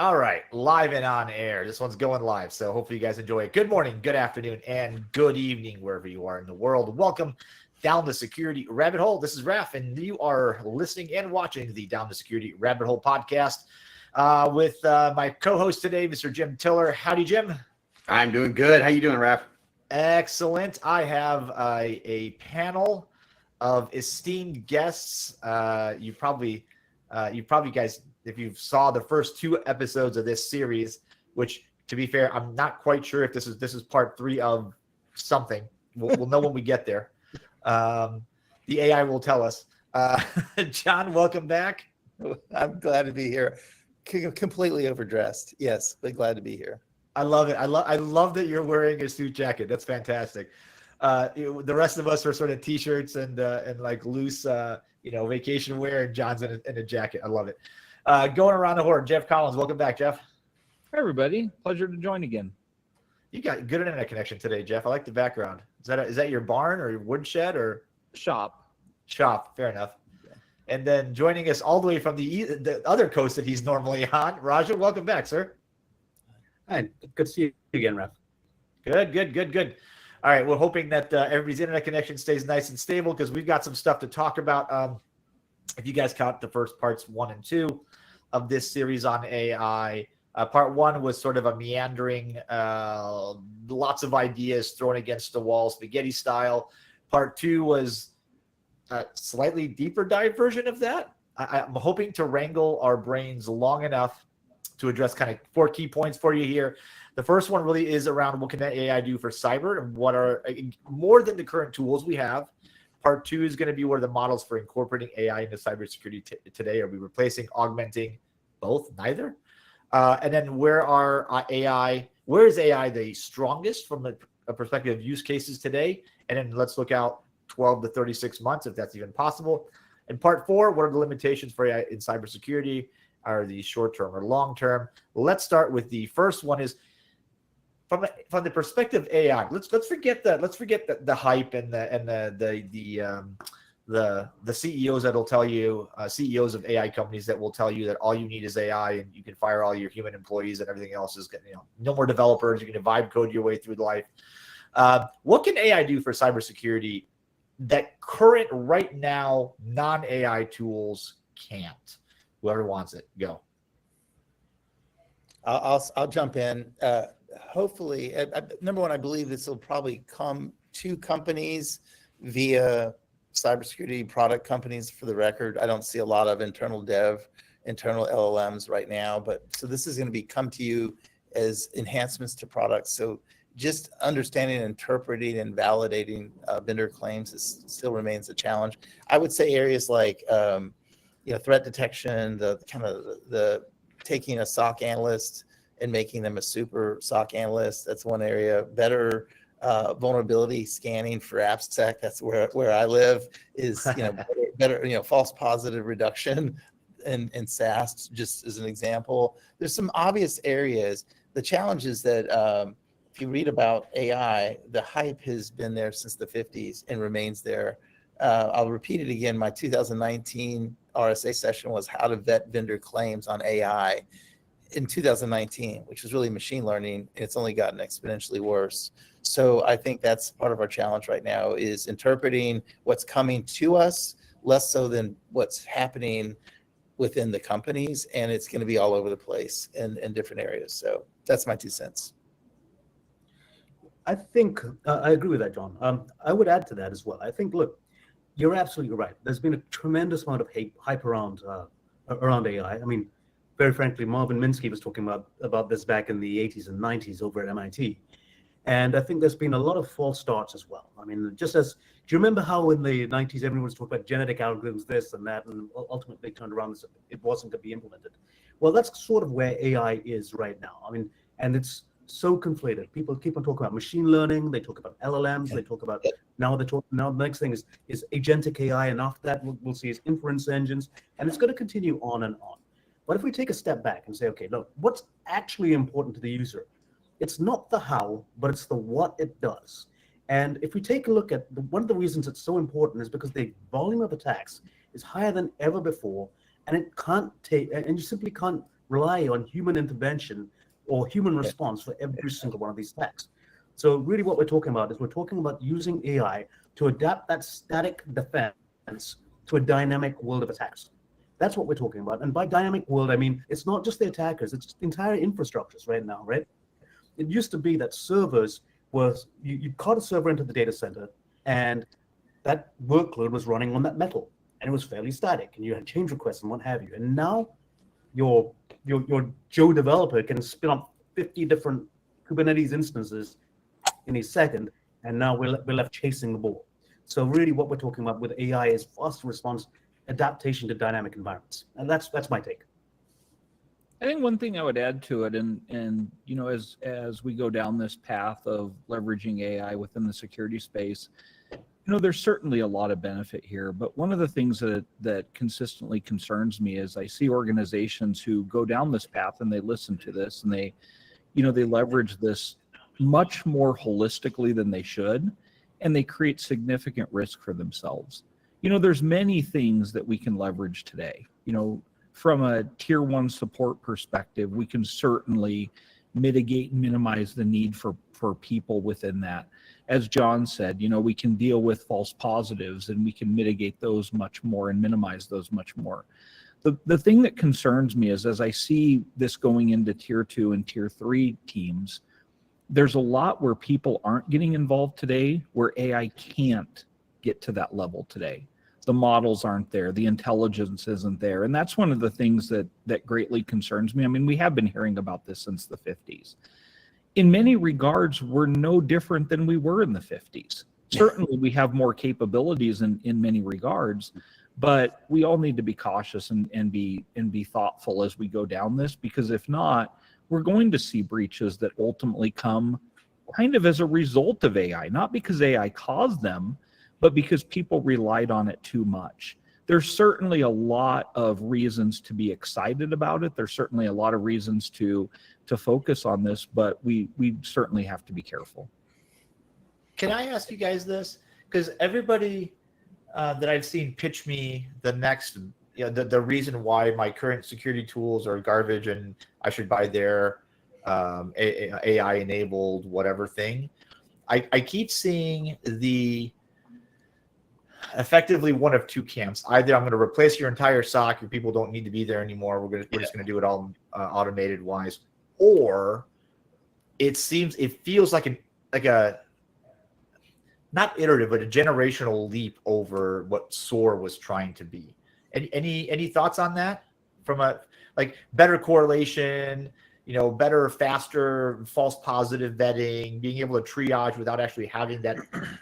All right, live and on air. This one's going live, so hopefully you guys enjoy it. Good morning, good afternoon, and good evening wherever you are in the world. Welcome down the Security Rabbit Hole. This is Raf, and you are listening and watching the Down the Security Rabbit Hole podcast with my co-host today, Mr. Jim Tiller. Howdy, Jim. I'm doing good. How you doing, Raf? Excellent. I have a panel of esteemed guests. You probably guys, if you saw the first two episodes of this series, which to be fair, I'm not quite sure if this is part 3 of something. We'll know when we get there. The AI will tell us. John, welcome back. I'm glad to be here. Completely overdressed. Yes, but glad to be here. I love it. I love that you're wearing a suit jacket. That's fantastic. The rest of us are sort of t-shirts and like loose vacation wear, and John's in a jacket. I love it. Going around the horn, Jeff Collins. Welcome back, Jeff. Hi, everybody. Pleasure to join again. You got good internet connection today, Jeff. I like the background. Is that your barn or your woodshed or shop? Fair enough. Yeah. And then joining us all the way from the other coast that he's normally on, Raja. Welcome back, sir. Hi, good to see you again, Raf. Good. All right, we're hoping that everybody's internet connection stays nice and stable because we've got some stuff to talk about. If you guys caught the first parts 1 and 2 of this series on AI, part 1 was sort of a meandering, lots of ideas thrown against the wall, spaghetti style. Part 2 was a slightly deeper dive version of that. I'm hoping to wrangle our brains long enough to address kind of 4 key points for you here. The first one really is around what can that AI do for cyber and what are more than the current tools we have. Part 2 is going to be what are the models for incorporating AI into cybersecurity today. Are we replacing, augmenting, both, neither? And then where is AI the strongest from a perspective of use cases today? And then let's look out 12 to 36 months, if that's even possible. And part 4, what are the limitations for AI in cybersecurity? Are these short-term or long-term? Let's start with the first one is from the perspective of AI. Let's forget the hype and the CEOs that'll tell you, CEOs of AI companies that will tell you that all you need is AI and you can fire all your human employees and everything else is no more developers. You can vibe code your way through life. What can AI do for cybersecurity that current right now non-AI tools can't? Whoever wants it, go. I'll jump in. Hopefully, number one, I believe this will probably come to companies via cybersecurity product companies. For the record, I don't see a lot of internal LLMs right now, but so this is going to come to you as enhancements to products. So just understanding, interpreting, and validating vendor claims still remains a challenge. I would say areas like threat detection, the taking a SOC analyst and making them a super SOC analyst. That's one area. Better vulnerability scanning for AppSec. That's where I live. Is better false positive reduction in SaaS, just as an example. There's some obvious areas. The challenge is that if you read about AI, the hype has been there since the 50s and remains there. I'll repeat it again. My 2019 RSA session was how to vet vendor claims on AI in 2019, which was really machine learning. It's only gotten exponentially worse. So I think that's part of our challenge right now is interpreting what's coming to us, less so than what's happening within the companies. And it's going to be all over the place in different areas. So that's my 2 cents. I think I agree with that, John. I would add to that as well. I think, look, you're absolutely right. There's been a tremendous amount of hype around AI. I mean, very frankly, Marvin Minsky was talking about this back in the 80s and 90s over at MIT. And I think there's been a lot of false starts as well. I mean, do you remember how in the 90s everyone was talking about genetic algorithms, this and that, and ultimately turned around and said it wasn't going to be implemented? Well, that's sort of where AI is right now. I mean, and it's so conflated. People keep on talking about machine learning. They talk about LLMs. They talk about now the next thing is agentic AI, and after that we'll see is inference engines, and it's going to continue on and on. But if we take a step back and say, okay, look, what's actually important to the user? It's not the how, but it's the what it does. And if we take a look at one of the reasons it's so important is because the volume of attacks is higher than ever before, and it can't take, and you simply can't rely on human intervention or human response for every single one of these attacks. So really what we're talking about is we're talking about using AI to adapt that static defense to a dynamic world of attacks. That's what we're talking about. And by dynamic world, I mean, it's not just the attackers, it's entire infrastructures right now, right? It used to be that servers was, you caught a server into the data center and that workload was running on that metal and it was fairly static and you had change requests and what have you. And now your Joe developer can spin up 50 different Kubernetes instances in a second, and now we're left chasing the ball. So really what we're talking about with AI is fast response, adaptation to dynamic environments. And that's my take. I think one thing I would add to it, and you know, as we go down this path of leveraging AI within the security space, you know, there's certainly a lot of benefit here. But one of the things that consistently concerns me is I see organizations who go down this path and they listen to this and they leverage this much more holistically than they should, and they create significant risk for themselves. You know, there's many things that we can leverage today. You know, from a tier 1 support perspective, we can certainly mitigate and minimize the need for people within that. As John said, you know, we can deal with false positives and we can mitigate those much more and minimize those much more. The thing that concerns me is as I see this going into tier 2 and tier 3 teams, there's a lot where people aren't getting involved today where AI can't get to that level today. The models aren't there, the intelligence isn't there. And that's one of the things that greatly concerns me. I mean, we have been hearing about this since the 50s. In many regards, we're no different than we were in the 50s. Certainly, we have more capabilities in many regards, but we all need to be cautious and be thoughtful as we go down this, because if not, we're going to see breaches that ultimately come kind of as a result of AI, not because AI caused them, but because people relied on it too much. There's certainly a lot of reasons to be excited about it. There's certainly a lot of reasons to focus on this, but we certainly have to be careful. Can I ask you guys this? Because everybody that I've seen pitch me the next, you know, the reason why my current security tools are garbage and I should buy their AI enabled whatever thing. I keep seeing effectively one of two camps. Either I'm going to replace your entire SOC, your people don't need to be there anymore. We're just going to do it all automated wise, or it feels like a not iterative, but a generational leap over what SOAR was trying to be. Any thoughts on that? From a like better correlation, you know, better, faster, false positive vetting, being able to triage without actually having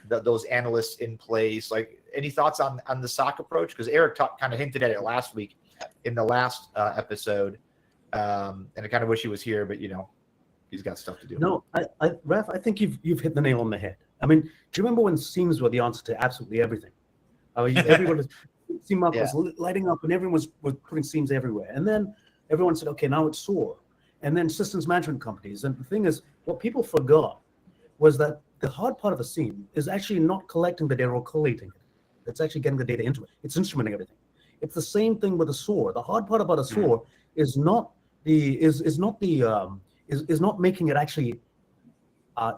those analysts in place. Like, any thoughts on the SOC approach? Because Eric kind of hinted at it last week in the last episode, and I kind of wish he was here, but you know, he's got stuff to do. No, Raph, I think you've hit the nail on the head. I mean, do you remember when SIEMs were the answer to absolutely everything? Everyone was SIEM was lighting up, and everyone was putting SIEMs everywhere. And then everyone said, okay, now it's SOAR. And then systems management companies. And the thing is, what people forgot was that the hard part of a SIEM is actually not collecting the data or collating it. It's actually getting the data into it. It's instrumenting everything. It's the same thing with a SOAR. The hard part about a SOAR is not making it actually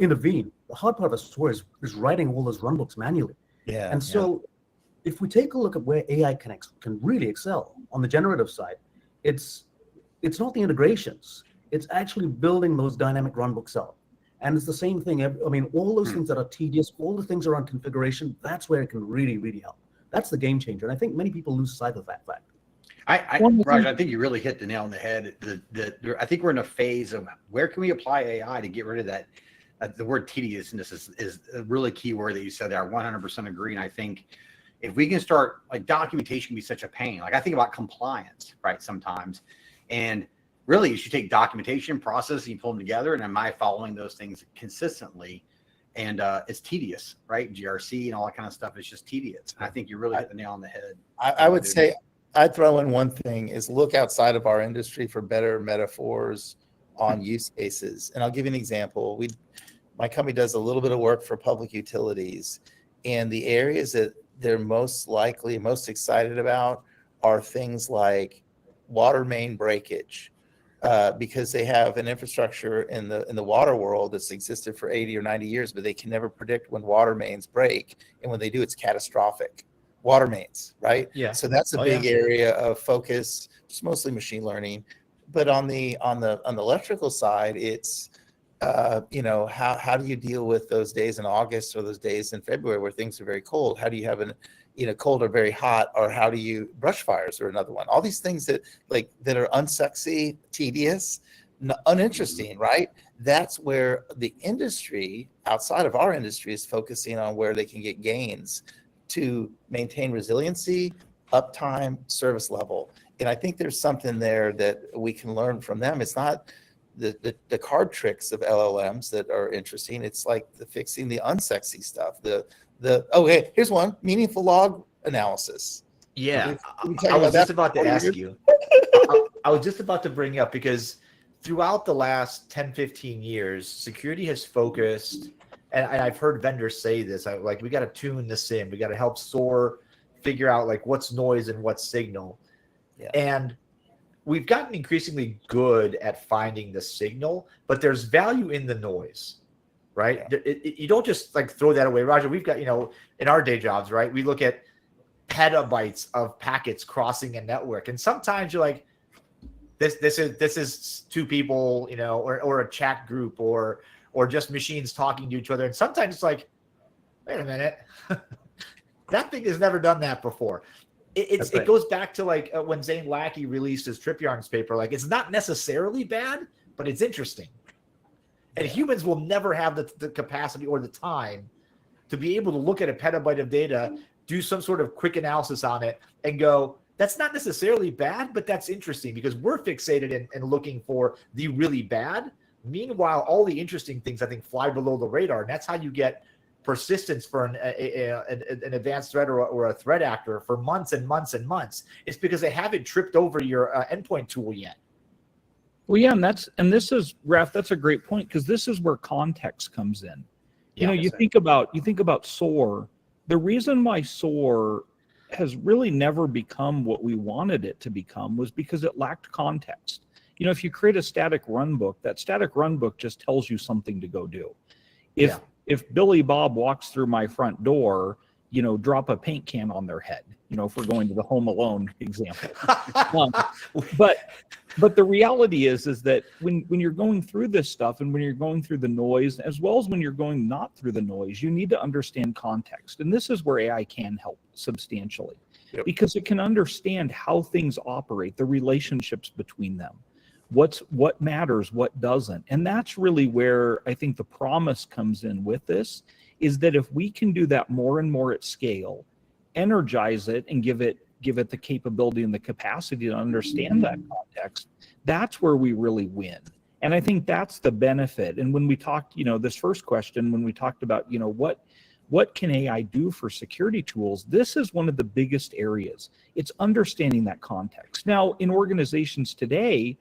intervene. The hard part of a SOAR is writing all those runbooks manually. Yeah. And so if we take a look at where AI can really excel on the generative side, it's not the integrations. It's actually building those dynamic runbooks out. And it's the same thing. I mean, all those things that are tedious, all the things around configuration, that's where it can really, really help. That's the game changer. And I think many people lose sight of that fact. Roger, I think you really hit the nail on the head. I think we're in a phase of where can we apply AI to get rid of that. The word tediousness is a really key word that you said there. I 100% agree. And I think if we can start, like, documentation can be such a pain. Like, I think about compliance, right, sometimes. And really, you should take documentation, process, and you pull them together. And am I following those things consistently? And it's tedious, right? GRC and all that kind of stuff is just tedious. And I think you really hit the nail on the head. I would say I'd throw in one thing is look outside of our industry for better metaphors on use cases. And I'll give you an example. My company does a little bit of work for public utilities, and the areas that they're most excited about are things like water main breakage, because they have an infrastructure in the water world that's existed for 80 or 90 years, but they can never predict when water mains break, and when they do, it's catastrophic. Water mains, right? Yeah. So that's a big area of focus. It's mostly machine learning, but on the electrical side, it's how do you deal with those days in August or those days in February where things are very cold? How do you have cold or very hot, or how do you brush fires or another one? All these things that are unsexy, tedious, uninteresting, right? That's where the industry outside of our industry is focusing on where they can get gains to maintain resiliency, uptime, service level. And I think there's something there that we can learn from them. It's not the card tricks of LLMs that are interesting. It's like fixing the unsexy stuff. Hey, here's one: meaningful log analysis. Yeah, I was just about to ask you. I was just about to bring up, because throughout the last 10, 15 years, security has focused, and I've heard vendors say this, we got to tune this in. We got to help SOAR figure out what's noise and what's signal. Yeah. And we've gotten increasingly good at finding the signal, but there's value in the noise, right? Yeah. You don't just throw that away. Roger, we've got, in our day jobs, right? We look at petabytes of packets crossing a network. And sometimes you're like, this is two people, or a chat group or just machines talking to each other. And sometimes it's like, wait a minute, that thing has never done that before. It goes back to when Zane Lackey released his Trip Yarns paper. It's not necessarily bad, but it's interesting. And humans will never have the capacity or the time to be able to look at a petabyte of data, do some sort of quick analysis on it, and go, that's not necessarily bad, but that's interesting, because we're fixated in looking for the really bad. Meanwhile, all the interesting things, I think, fly below the radar. And that's how you get persistence for an advanced threat or a threat actor for months and months and months. It's because they haven't tripped over your endpoint tool yet. Well, yeah, and this is, Raph, that's a great point, because this is where context comes in. You think about SOAR. The reason why SOAR has really never become what we wanted it to become was because it lacked context. If you create a static run book, that static run book just tells you something to go do. If Billy Bob walks through my front door, drop a paint can on their head, if we're going to the Home Alone example. But the reality is that when you're going through this stuff, and when you're going through the noise, as well as when you're going not through the noise, you need to understand context. And this is where AI can help substantially, because it can understand how things operate, the relationships between them, what matters, what doesn't. And that's really where I think the promise comes in with this, is that if we can do that more and more at scale, energize it and give it the capability and the capacity to understand that context, that's where we really win. And I think that's the benefit. And when we talked, this first question, when we talked about, what can AI do for security tools, this is one of the biggest areas. It's understanding that context. Now, in organizations today,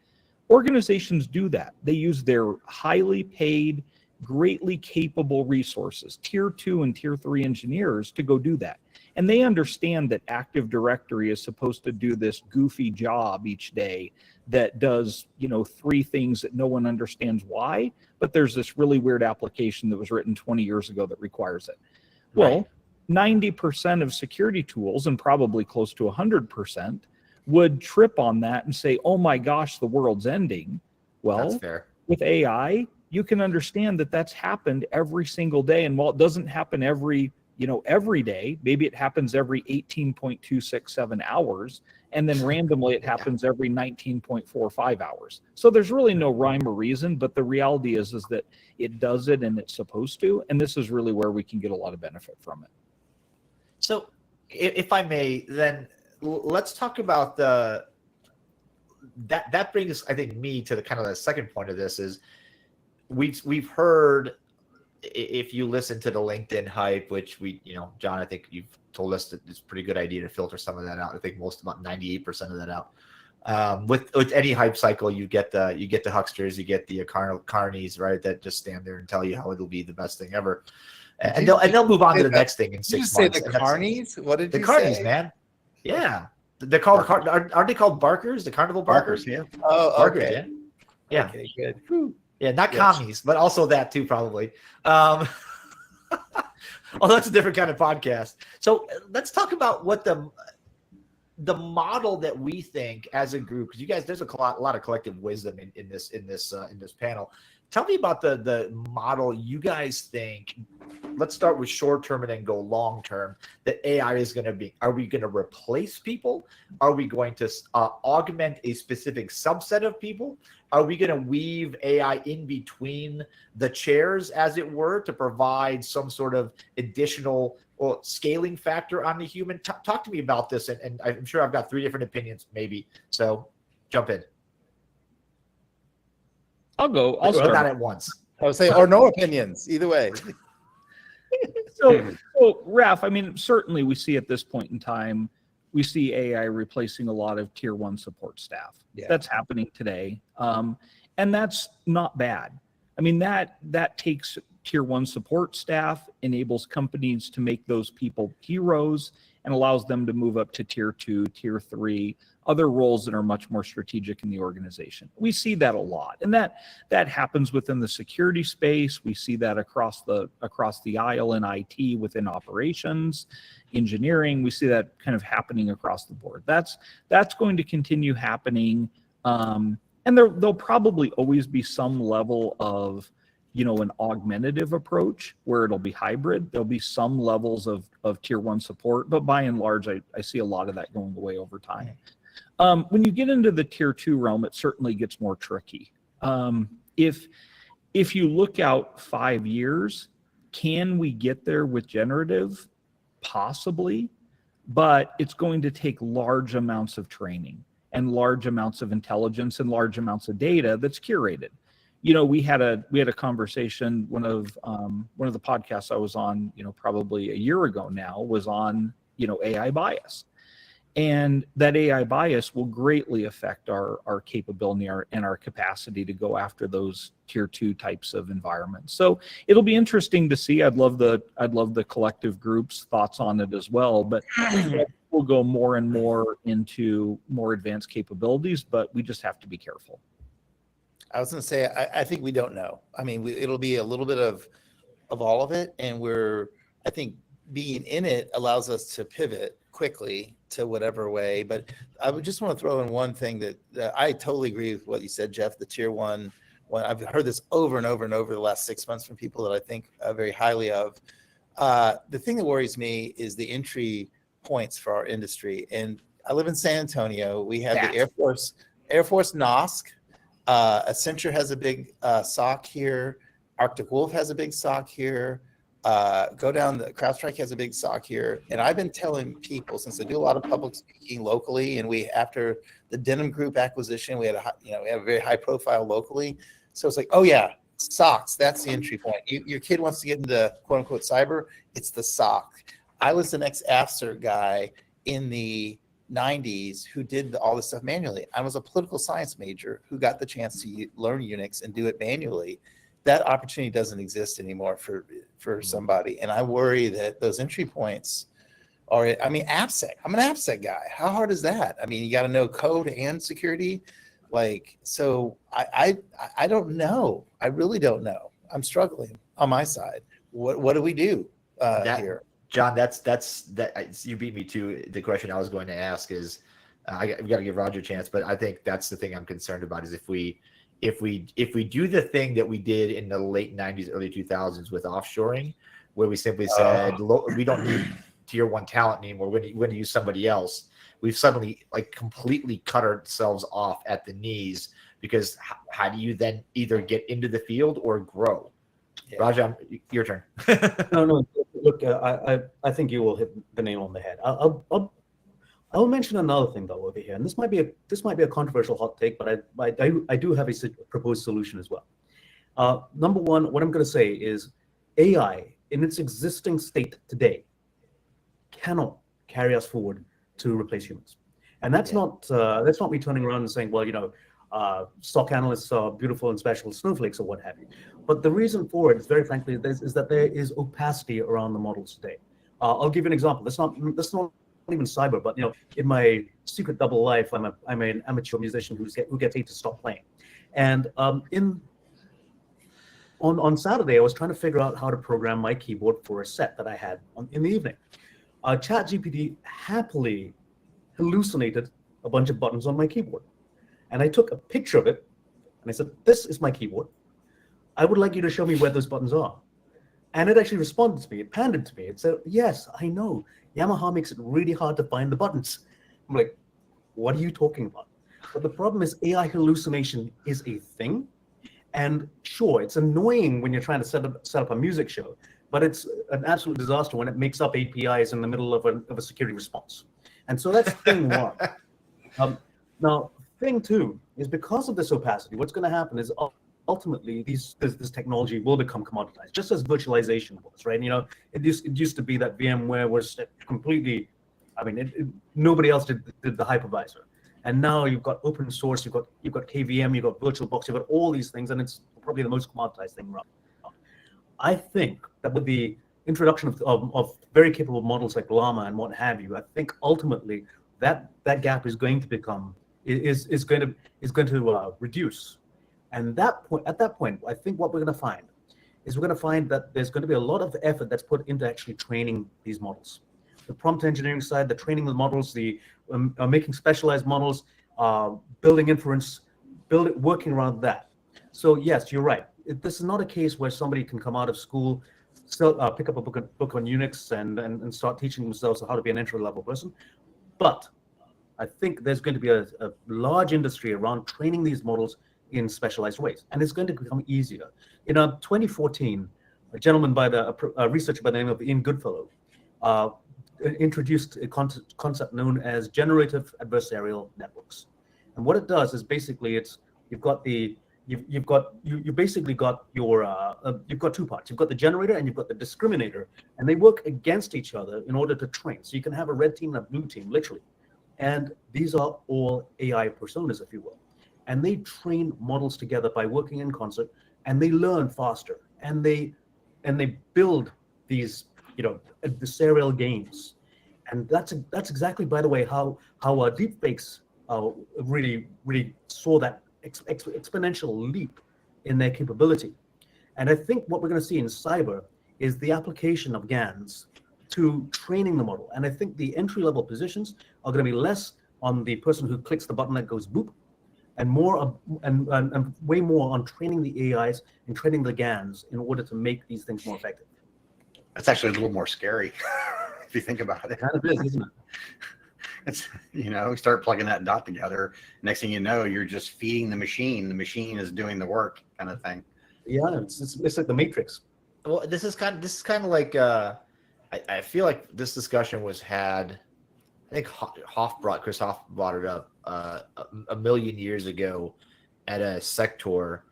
organizations do that. They use their highly paid, greatly capable resources, tier 2 and tier 3 engineers, to go do that. And they understand that Active Directory is supposed to do this goofy job each day that does, 3 things that no one understands why, but there's this really weird application that was written 20 years ago that requires it. Well, 90% of security tools, and probably close to 100%, would trip on that and say, oh my gosh, the world's ending. Well, that's fair. With AI, you can understand that that's happened every single day. And while it doesn't happen every day, maybe it happens every 18.267 hours, and then randomly it happens every 19.45 hours. So there's really no rhyme or reason, but the reality is that it does it, and it's supposed to, and this is really where we can get a lot of benefit from it. So if I may, then let's talk about that brings, I think, me to the kind of the second point of this is we've heard, if you listen to the LinkedIn hype, which John, I think you've told us that it's a pretty good idea to filter some of that out. I think about 98% of that out. With any hype cycle, you get the hucksters, you get the carnies, right? That just stand there and tell you how it'll be the best thing ever, and they'll move on to the next thing in 6 months. Did you say the carnies? What did you say? The carnies, man. Yeah, they're called. Aren't they called barkers? The carnival barkers. Yeah. Oh, barkers, okay. yeah. Yeah. Okay, good. Whew. Yeah, not Yes. commies, but also that too, probably. Although that's a different kind of podcast. So let's talk about what the model that we think as a group, because you guys, there's a lot of collective wisdom in this panel. Tell me about the model you guys think. Let's start with short term and then go long term. That AI is going to be. Are we going to replace people? Are we going to augment a specific subset of people? Are we going to weave AI in between the chairs, as it were, to provide some sort of additional scaling factor on the human? Talk to me about this, and I'm sure I've got 3 different opinions, maybe. So jump in. I'll go. I'll Not start. at once. I would say, or no opinions, either way. So, Raf, I mean, certainly we see at this point in time, we see AI replacing a lot of tier 1 support staff. Yeah. That's happening today. And that's not bad. I mean, that takes tier 1 support staff, enables companies to make those people heroes, and allows them to move up to tier 2, tier 3, other roles that are much more strategic in the organization. We see that a lot, and that happens within the security space. We see that across the aisle in IT, within operations, engineering. We see that kind of happening across the board. That's going to continue happening, and there'll probably always be some level of, an augmentative approach where it'll be hybrid. There'll be some levels of tier 1 support, but by and large, I see a lot of that going away over time. When you get into the tier 2 realm, it certainly gets more tricky. If you look out 5 years, can we get there with generative? Possibly, but it's going to take large amounts of training and large amounts of intelligence and large amounts of data that's curated. We had a conversation. One of the podcasts I was on, probably a year ago now, was on, AI bias. And that AI bias will greatly affect our capability and our capacity to go after those tier 2 types of environments. So it'll be interesting to see. I'd love the collective group's thoughts on it as well. But we'll go more and more into more advanced capabilities, but we just have to be careful. I was going to say, I think we don't know. I mean, it'll be a little bit of all of it. And I think being in it allows us to pivot quickly to whatever way. But I would just want to throw in one thing that I totally agree with what you said, Jeff, the tier 1. I've heard this over and over and over the last 6 months from people that I think very highly of. The thing that worries me is the entry points for our industry. And I live in San Antonio. We have the Air Force NOSC. Accenture has a big SOC here. Arctic Wolf has a big SOC here. Go down, the CrowdStrike has a big SOC here. And I've been telling people, since I do a lot of public speaking locally, and after the Denim Group acquisition, we had we have a very high profile locally. So it's like, oh yeah, SOCs, that's the entry point. Your kid wants to get into quote unquote cyber, it's the SOC. I was an ex-AFCERT guy in the 90s who did all this stuff manually. I was a political science major who got the chance to learn Unix and do it manually. That opportunity doesn't exist anymore for somebody. And I worry that those entry points are, AppSec. I'm an AppSec guy. How hard is that? I mean, you got to know code and security. So I don't know. I really don't know. I'm struggling on my side. What do we do here? John, that's you beat me to the question I was going to ask. Is we got to give Roger a chance, but I think that's the thing I'm concerned about. Is if we do the thing that we did in the late 90s, early 2000s with offshoring, where we simply said we don't need tier 1 talent anymore, we're going to use somebody else. We've suddenly completely cut ourselves off at the knees, because how do you then either get into the field or grow? Yeah. Raja, your turn. No. Look, I think you will hit the nail on the head. I'll mention another thing though over here, and this might be a controversial hot take, but I do have a proposed solution as well. Number one, what I'm going to say is AI in its existing state today cannot carry us forward to replace humans, and that's not me turning around and saying, well, stock analysts are beautiful and special snowflakes or what have you. But the reason for it is, very frankly, is that there is opacity around the models today. I'll give you an example. Let's not even cyber, but in my secret double life, I'm an amateur musician who gets paid to stop playing. And on Saturday, I was trying to figure out how to program my keyboard for a set that I had in the evening. ChatGPT happily hallucinated a bunch of buttons on my keyboard, and I took a picture of it, and I said, "This is my keyboard. I would like you to show me where those buttons are." And it actually responded to me. It panned it to me. It said, "Yes, I know. Yamaha makes it really hard to find the buttons." I'm like, "What are you talking about?" But the problem is AI hallucination is a thing. And sure, it's annoying when you're trying to set up a music show, but it's an absolute disaster when it makes up APIs in the middle of a security response. And so that's thing one. Now, thing two is because of this opacity, what's going to happen is ultimately this technology will become commoditized, just as virtualization was, right? It used to be that VMware was completely, nobody else did the hypervisor. And now you've got open source, you've got KVM, you've got VirtualBox, you've got all these things, and it's probably the most commoditized thing around. I think that with the introduction of very capable models like Llama and what have you, I think ultimately that gap is going to become is going to reduce. And at that point, I think what we're going to find is we're going to find that there's going to be a lot of effort that's put into actually training these models. The prompt engineering side, the training the models, the making specialized models, building inference, working around that. So yes, you're right. This is not a case where somebody can come out of school, pick up a book on Unix and start teaching themselves how to be an entry-level person. But I think there's going to be a large industry around training these models in specialized ways, and it's going to become easier. In 2014, a researcher by the name of Ian Goodfellow introduced a concept known as generative adversarial networks. And what it does is basically you've got two parts. You've got the generator and you've got the discriminator, and they work against each other in order to train. So you can have a red team and a blue team, literally. And these are all AI personas, if you will. And they train models together by working in concert, and they learn faster, and they build these adversarial games. And that's exactly, by the way, how deepfakes really saw that exponential leap in their capability. And I think what we're going to see in cyber is the application of GANs to training the model. And I think the entry-level positions are going to be less on the person who clicks the button that goes boop, and more and way more on training the AIs and training the GANs in order to make these things more effective. That's actually a little more scary if you think about it. It kind of is, isn't it? It's, we start plugging that dot together. Next thing you know, you're just feeding the machine. The machine is doing the work, kind of thing. Yeah, it's like the Matrix. Well, this is kind of like I feel like this discussion was had. I think Chris Hoff brought it up a million years ago at a sector.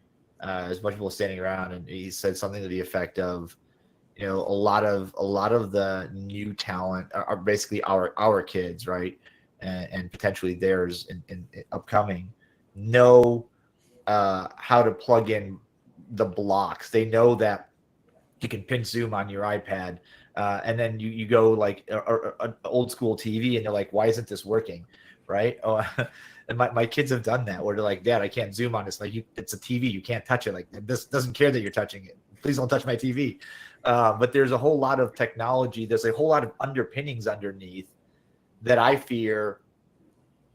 There's a bunch of people standing around, and he said something to the effect of, a lot of the new talent are basically our kids, right, and potentially theirs in upcoming know how to plug in the blocks. They know that you can pin zoom on your iPad. And then you go like an old school TV, and they're like, "Why isn't this working?" Right? Oh, and my kids have done that, where they're like, "Dad, I can't zoom on this. Like, it's a TV. You can't touch it. Like, this doesn't care that you're touching it. Please don't touch my TV." But there's a whole lot of technology. There's a whole lot of underpinnings underneath that I fear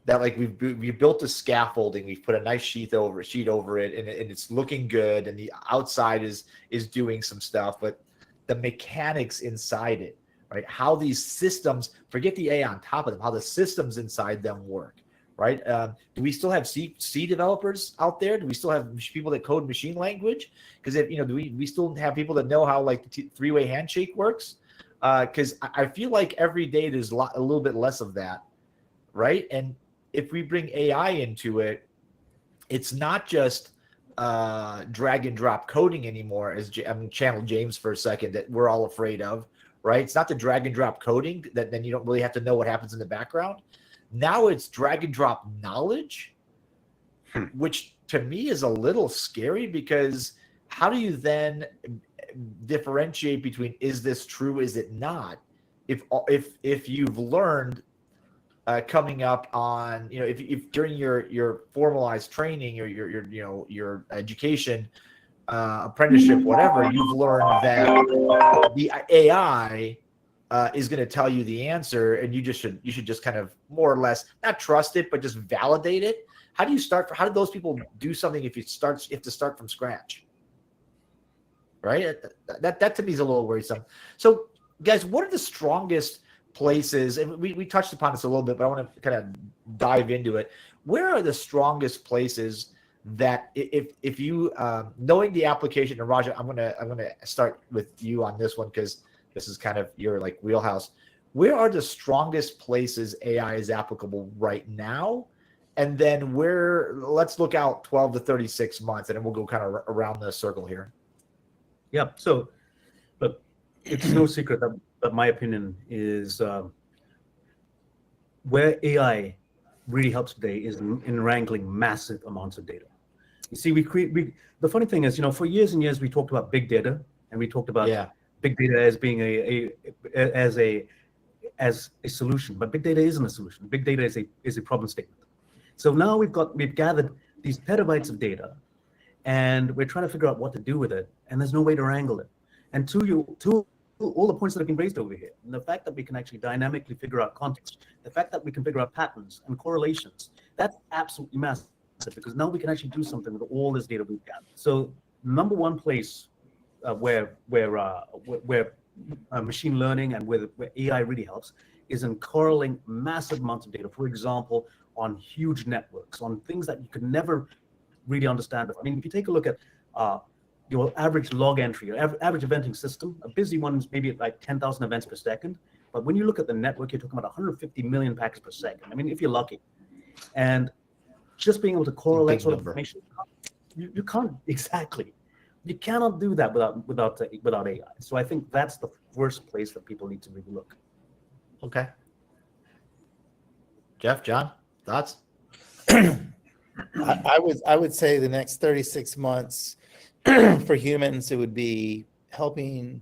that, like, we've built a scaffolding. We've put a nice sheet over it, and it's looking good, and the outside is doing some stuff, but the mechanics inside it, right? How these systems, forget the AI on top of them, how the systems inside them work, right? Do we still have C developers out there? Do we still have people that code machine language? Because do we still have people that know how like the three-way handshake works? Because I feel like every day there's a little bit less of that, right? And if we bring AI into it, it's not just drag and drop coding anymore, as I'm channel James for a second, that we're all afraid of, right? It's not the drag and drop coding that then you don't really have to know what happens in the background. Now it's drag and drop knowledge, which to me is a little scary, because how do you then differentiate between, is this true, is it not? If you've learned coming up on, if during your formalized training or your education, apprenticeship, whatever, you've learned that the AI is going to tell you the answer, and you should just kind of more or less not trust it, but just validate it. How do you start? How do those people do something if you have to start from scratch? Right? That to me is a little worrisome. So, guys, what are the strongest places? And we touched upon this a little bit, but I want to kind of dive into it. Where are the strongest places that if you knowing the application? And Raja, I'm gonna start with you on this one because this is kind of your like wheelhouse. Where are the strongest places AI is applicable right now? And then let's look out 12 to 36 months, and then we'll go kind of around the circle here. Yeah. So, but it's no secret that my opinion is where AI really helps today is in wrangling massive amounts of data. You see, the funny thing is, for years and years, we talked about big data, and we talked about big data as being as a solution, but big data isn't a solution. Big data is a problem statement. So now we've gathered these petabytes of data, and we're trying to figure out what to do with it, and there's no way to wrangle it. And to all the points that have been raised over here, and the fact that we can actually dynamically figure out context, the fact that we can figure out patterns and correlations, that's absolutely massive, because now we can actually do something with all this data we've got. So number one place where machine learning and where AI really helps is in correlating massive amounts of data. For example, on huge networks, on things that you could never really understand. I mean, if you take a look at your average log entry, your average eventing system, a busy one is maybe like 10,000 events per second. But when you look at the network, you're talking about 150 million packets per second. I mean, if you're lucky. And just being able to correlate sort of information, you can't exactly. You cannot do that without AI. So I think that's the first place that people need to really look. Okay. Jeff, John, thoughts? I would say the next 36 months for humans, it would be helping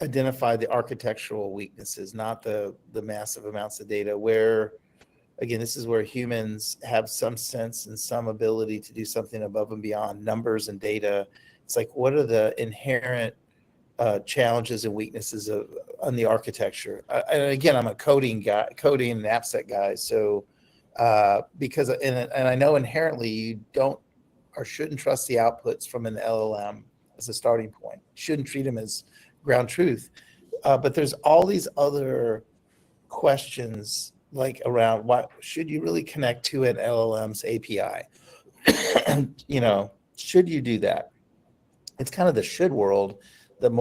identify the architectural weaknesses, not the massive amounts of data where, again, this is where humans have some sense and some ability to do something above and beyond numbers and data. It's like, what are the inherent challenges and weaknesses on the architecture? And again, I'm a coding and AppSec guy. So because I know inherently you don't or shouldn't trust the outputs from an LLM as a starting point. Shouldn't treat them as ground truth. But there's all these other questions like around what should you really connect to an LLM's API? Should you do that? It's kind of the should world. That's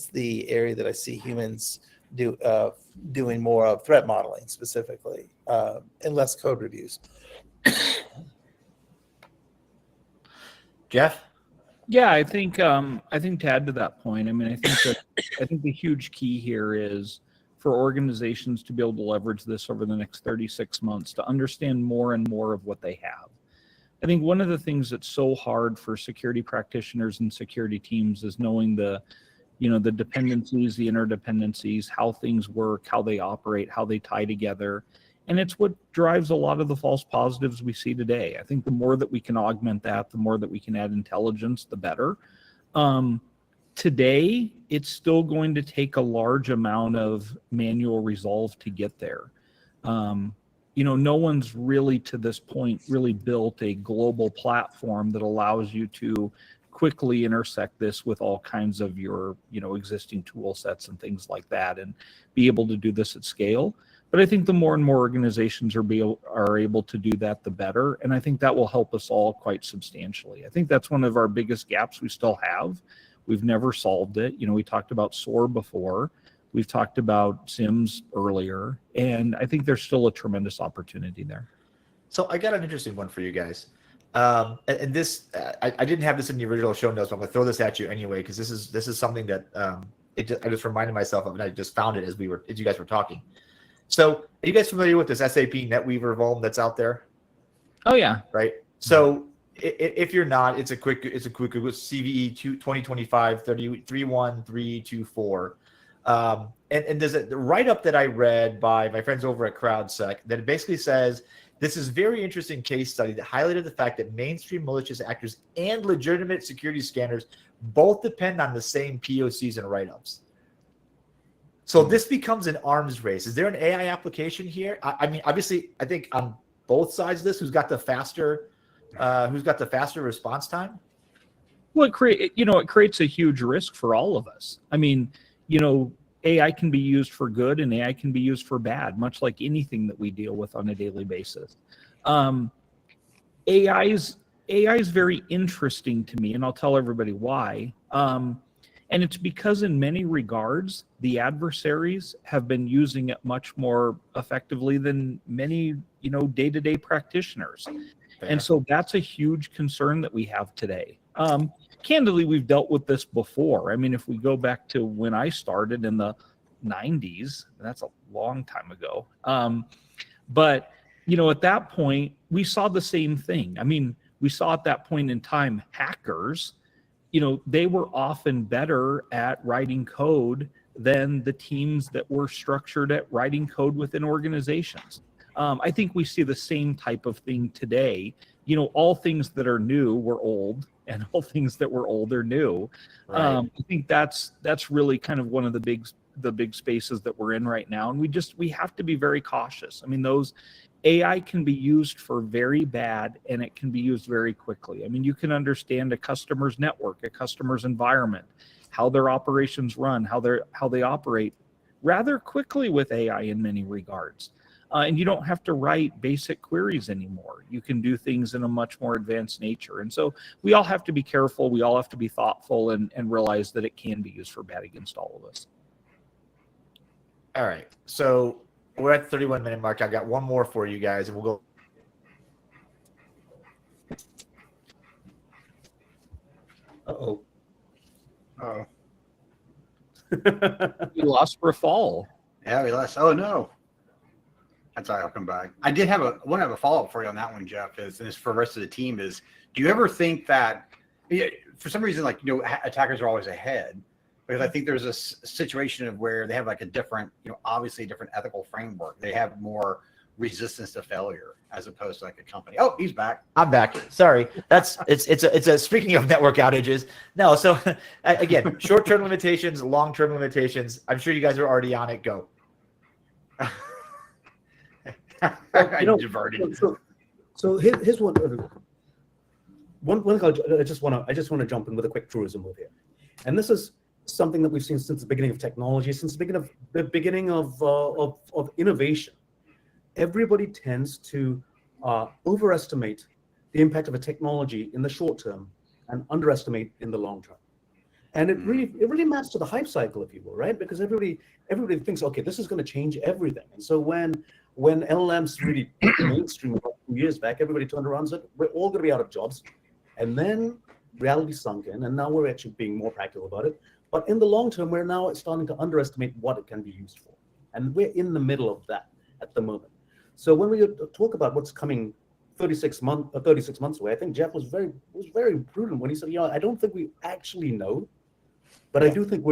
the area that I see humans doing more of, threat modeling specifically, and less code reviews. Jeff? Yeah, I think to add to that point, I think the huge key here is for organizations to be able to leverage this over the next 36 months to understand more and more of what they have. I think one of the things that's so hard for security practitioners and security teams is knowing the dependencies, the interdependencies, how things work, how they operate, how they tie together. And it's what drives a lot of the false positives we see today. I think the more that we can augment that, the more that we can add intelligence, the better. Today, it's still going to take a large amount of manual resolve to get there. No one's really to this point really built a global platform that allows you to quickly intersect this with all kinds of your existing tool sets and things like that and be able to do this at scale. But I think the more and more organizations are able to do that, the better. And I think that will help us all quite substantially. I think that's one of our biggest gaps we still have. We've never solved it. We talked about SOAR before. We've talked about SIMs earlier. And I think there's still a tremendous opportunity there. So I got an interesting one for you guys. And this, I didn't have this in the original show notes, but I'm going to throw this at you anyway, because this is something that I just reminded myself of, and I just found it as you guys were talking. So are you guys familiar with this SAP NetWeaver vuln that's out there? Oh yeah. Right. So if you're not, it's a quick CVE 2025 31324. And there's a write-up that I read by my friends over at CrowdSec that basically says this is a very interesting case study that highlighted the fact that mainstream malicious actors and legitimate security scanners both depend on the same POCs and write-ups. So this becomes an arms race. Is there an AI application here? I mean, obviously, I think on both sides of this, who's got the faster response time? Well, it creates a huge risk for all of us. I mean, AI can be used for good and AI can be used for bad, much like anything that we deal with on a daily basis. AI is very interesting to me, and I'll tell everybody why. And it's because in many regards, the adversaries have been using it much more effectively than many, day-to-day practitioners. Fair. And so that's a huge concern that we have today. Candidly, we've dealt with this before. I mean, if we go back to when I started in the 90s, that's a long time ago. But, at that point, we saw the same thing. I mean, we saw at that point in time, hackers, they were often better at writing code than the teams that were structured at writing code within organizations. I think we see the same type of thing today. All things that are new were old, and all things that were old are new. Right. I think that's really kind of one of the big spaces that we're in right now, and we have to be very cautious. I mean, those AI can be used for very bad, and it can be used very quickly. I mean, you can understand a customer's network, a customer's environment, how their operations run, how they operate rather quickly with AI in many regards. And you don't have to write basic queries anymore. You can do things in a much more advanced nature. And so we all have to be careful. We all have to be thoughtful and realize that it can be used for bad against all of us. All right. So we're at the 31-minute mark. I've got one more for you guys, and we'll go. Uh-oh. Oh, We lost for a fall. yeah, we lost. Oh no. That's all right, I'll come back. I want to have a follow-up for you on that one, Jeff, and it's for the rest of the team is, do you ever think that, for some reason, attackers are always ahead, because I think there's a situation of where they have a different, obviously a different ethical framework. They have more resistance to failure as opposed to a company. Oh, he's back. I'm back. Sorry. Speaking of network outages. No. So again, short-term limitations, long-term limitations. I'm sure you guys are already on it. Go. I diverted. So here's one thing I just want to jump in with a quick tourism move here, and this is something that we've seen since the beginning of technology, since the beginning of innovation. Everybody tends to overestimate the impact of a technology in the short term and underestimate in the long term. And it really maps to the hype cycle, if you will, right? Because everybody thinks, okay, this is going to change everything. And so when LLMs really mainstream about 2 years back, everybody turned around and said, we're all going to be out of jobs. And then reality sunk in, and now we're actually being more practical about it. But in the long term, we're now starting to underestimate what it can be used for. And we're in the middle of that at the moment. So when we talk about what's coming 36 months away, I think Jeff was very prudent when he said, I don't think we actually know, but I do think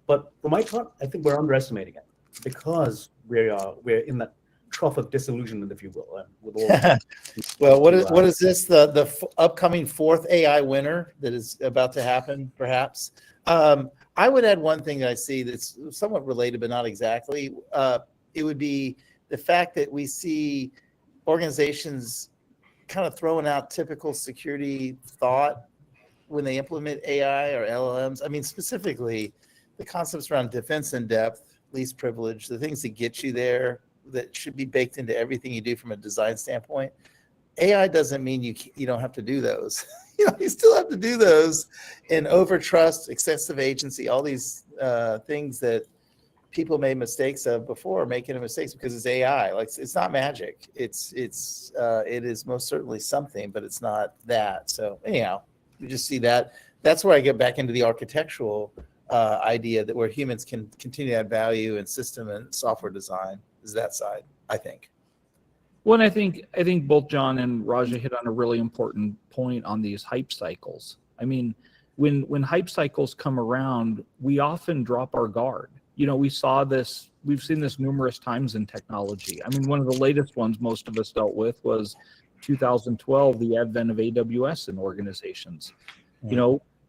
but for my part, I think we're underestimating it because we're in that trough of disillusionment, if you will. With all well, what is this? The upcoming fourth AI winter that is about to happen, perhaps? I would add one thing that I see that's somewhat related, but not exactly. It would be the fact that we see organizations kind of throwing out typical security thought when they implement AI or LLMs. I mean, specifically the concepts around defense in depth, least privilege, the things that get you there that should be baked into everything you do from a design standpoint. AI doesn't mean you don't have to do those. You still have to do those. And overtrust, excessive agency, all these things that people made mistakes of before, making mistakes because it's AI. It's not magic. It is most certainly something, but it's not that. So anyhow, you just see that. That's where I get back into the architectural idea that where humans can continue to add value in system and software design is that side, I think. Well, and I think both John and Raja hit on a really important point on these hype cycles. I mean, when hype cycles come around, we often drop our guard. we've seen this numerous times in technology. I mean, one of the latest ones most of us dealt with was 2012, the advent of AWS in organizations.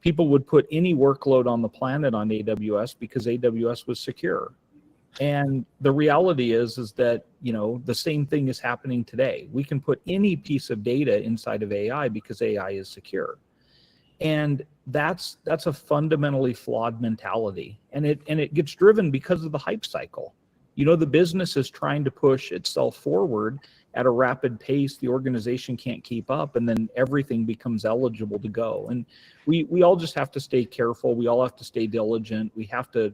People would put any workload on the planet on AWS because AWS was secure. And the reality is that, the same thing is happening today. We can put any piece of data inside of AI because AI is secure. And that's a fundamentally flawed mentality. And it gets driven because of the hype cycle. The business is trying to push itself forward at a rapid pace. The organization can't keep up, and then everything becomes eligible to go. And we all just have to stay careful. We all have to stay diligent. We have to,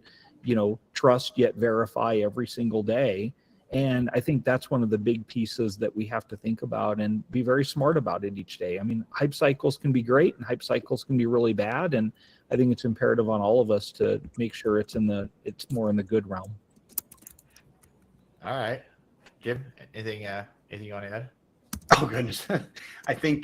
trust yet verify every single day. And I think that's one of the big pieces that we have to think about and be very smart about it each day. I mean, hype cycles can be great and hype cycles can be really bad. And I think it's imperative on all of us to make sure it's more in the good realm. All right. Jim, anything you want to add? Oh goodness. I think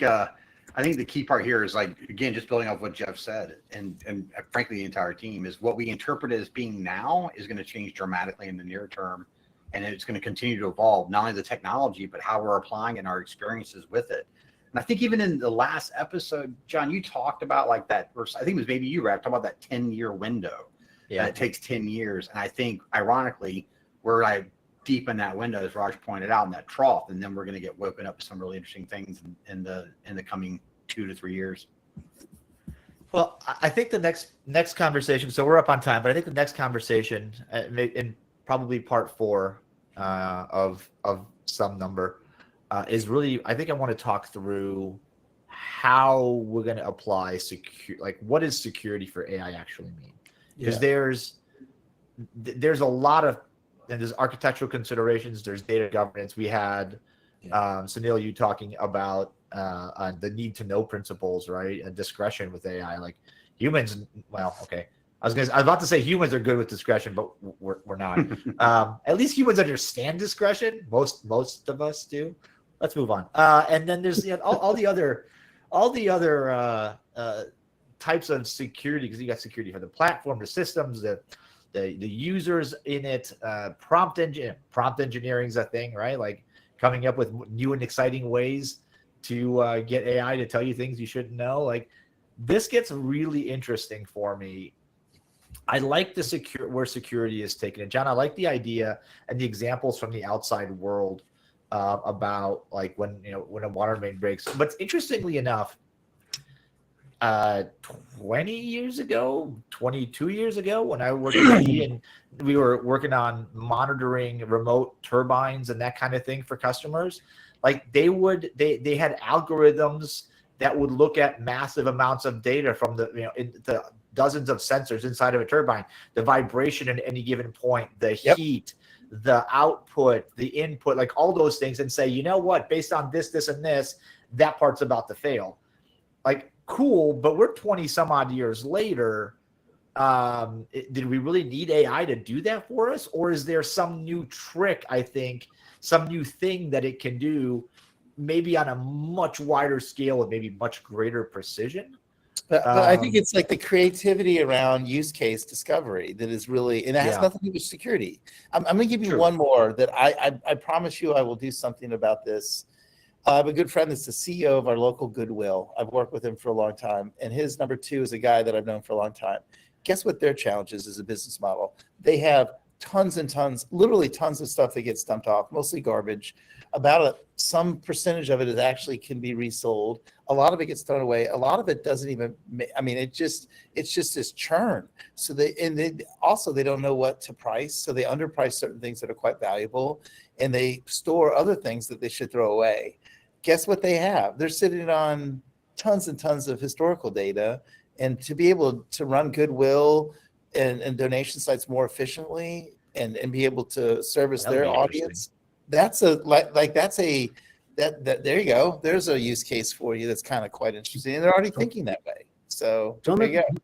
the key part here is, like, again, just building off what Jeff said, and frankly, the entire team, is what we interpret as being now is going to change dramatically in the near term. And it's going to continue to evolve, not only the technology, but how we're applying and our experiences with it. And I think even in the last episode, John, you talked about like that, or I think it was maybe you, Rap, talking about that 10-year window. Yeah. It takes 10 years. And I think, ironically, we're deep in that window, as Raj pointed out, in that trough. And then we're going to get woken up to some really interesting things in the coming 2 to 3 years. Well, I think the next conversation, so we're up on time, but I think the next conversation, in probably part 4 of some number, is really, I think I want to talk through how we're going to apply what does security for AI actually mean? Because there's a lot of, and there's architectural considerations, there's data governance. We had Sunil, you talking about the need to know principles, right? And discretion with AI, like humans. Well, okay. I was about to say humans are good with discretion, but we're not. At least humans understand discretion. Most of us do. Let's move on. And then there's all the other types of security, because you got security for the platform, the systems, the users in it. Prompt engineering is a thing, right? Like coming up with new and exciting ways to get AI to tell you things you shouldn't know. Like this gets really interesting for me. I like where security is taken. And John, I like the idea and the examples from the outside world about like when a water main breaks. But interestingly enough, 20 years ago, 22 years ago, when I worked at IT and we were working on monitoring remote turbines and that kind of thing for customers, like they had algorithms that would look at massive amounts of data from the dozens of sensors inside of a turbine, the vibration at any given point, the heat, the output, the input, like all those things, and say, you know what, based on this, and this, that part's about to fail. Like, cool, but we're 20 some odd years later. Did we really need AI to do that for us? Or is there some new trick, I think, some new thing that it can do, maybe on a much wider scale and maybe much greater precision? But I think it's like the creativity around use case discovery that is really, and it has nothing to do with security. I'm going to give you one more that I promise you I will do something about this. I have a good friend that's the CEO of our local Goodwill. I've worked with him for a long time. And his number 2 is a guy that I've known for a long time. Guess what their challenge is as a business model? They have tons and tons, literally tons of stuff that gets dumped off, mostly garbage. Some percentage of it actually can be resold. A lot of it gets thrown away. A lot of it doesn't even, it's just this churn. So they don't know what to price. So they underprice certain things that are quite valuable, and they store other things that they should throw away. Guess what they have? They're sitting on tons and tons of historical data, and to be able to run Goodwill and donation sites more efficiently and be able to service their audience. There you go. There's a use case for you that's kind of quite interesting, and they're already thinking that way. So John,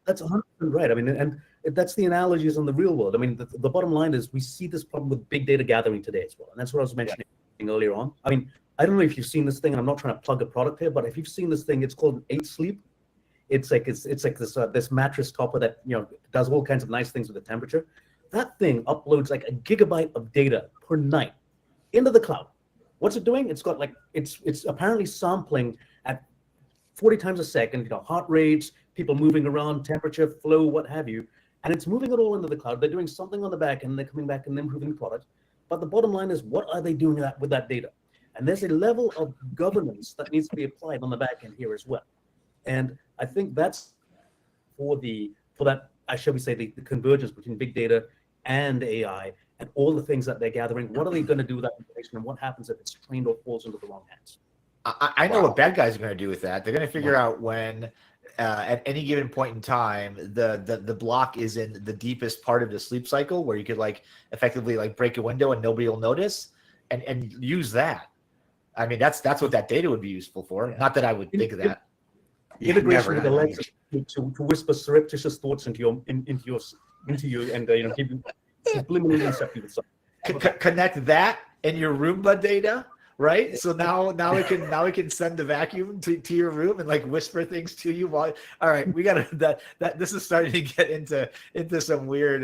that's 100% right. I mean, and that's the analogies in the real world. I mean, the bottom line is we see this problem with big data gathering today as well, and that's what I was mentioning earlier on. I mean, I don't know if you've seen this thing, and I'm not trying to plug a product here, but if you've seen this thing, it's called 8 Sleep. It's like this mattress topper that does all kinds of nice things with the temperature. that thing uploads like a gigabyte of data per night into the cloud. What's it doing? It's got like, it's apparently sampling at 40 times a second, heart rates, people moving around, temperature, flow, what have you. And it's moving it all into the cloud. They're doing something on the back end, they're coming back and improving the product. But the bottom line is, what are they doing with that data? And there's a level of governance that needs to be applied on the back end here as well. And I think that's for that, shall we say, the convergence between big data and AI and all the things that they're gathering. What are they going to do with that information, and what happens if it's trained or falls into the wrong hands? I know what bad guys are going to do with that. They're going to figure out when, at any given point in time, the block is in the deepest part of the sleep cycle, where you could like effectively like break a window and nobody will notice, and use that. I mean, that's what that data would be useful for. Yeah. Not that I would think of that. Integration with Alexa to whisper surreptitious thoughts into you, and give you subliminally instructing something. Connect that and your Roomba data, right? So now we can send the vacuum to your room and like whisper things to you while. All right, we got to that this is starting to get into some weird.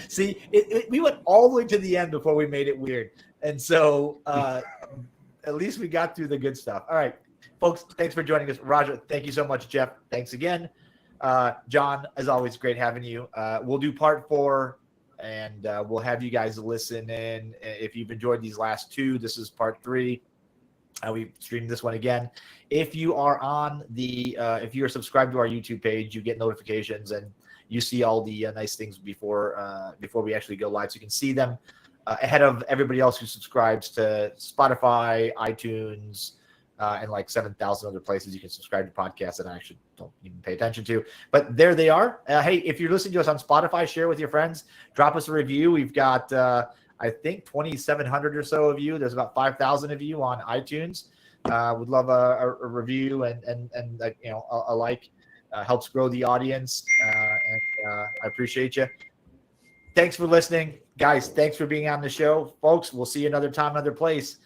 See, we went all the way to the end before we made it weird, and so at least we got through the good stuff. All right, folks, thanks for joining us. Roger, thank you so much. Jeff, thanks again. John, as always, great having you. We'll do part 4, and we'll have you guys listen in. If you've enjoyed these last 2, this is part 3. We streamed this one again. If you are on if you're subscribed to our YouTube page, you get notifications and you see all the nice things before we actually go live, so you can see them ahead of everybody else who subscribes to Spotify, iTunes, and like 7,000 other places you can subscribe to podcasts that I actually don't even pay attention to. But there they are. Hey, if you're listening to us on Spotify, share with your friends. Drop us a review. We've got, I think, 2,700 or so of you. There's about 5,000 of you on iTunes. Would love a review and a like. Helps grow the audience. And I appreciate you. Thanks for listening. Guys, thanks for being on the show. Folks, we'll see you another time, another place.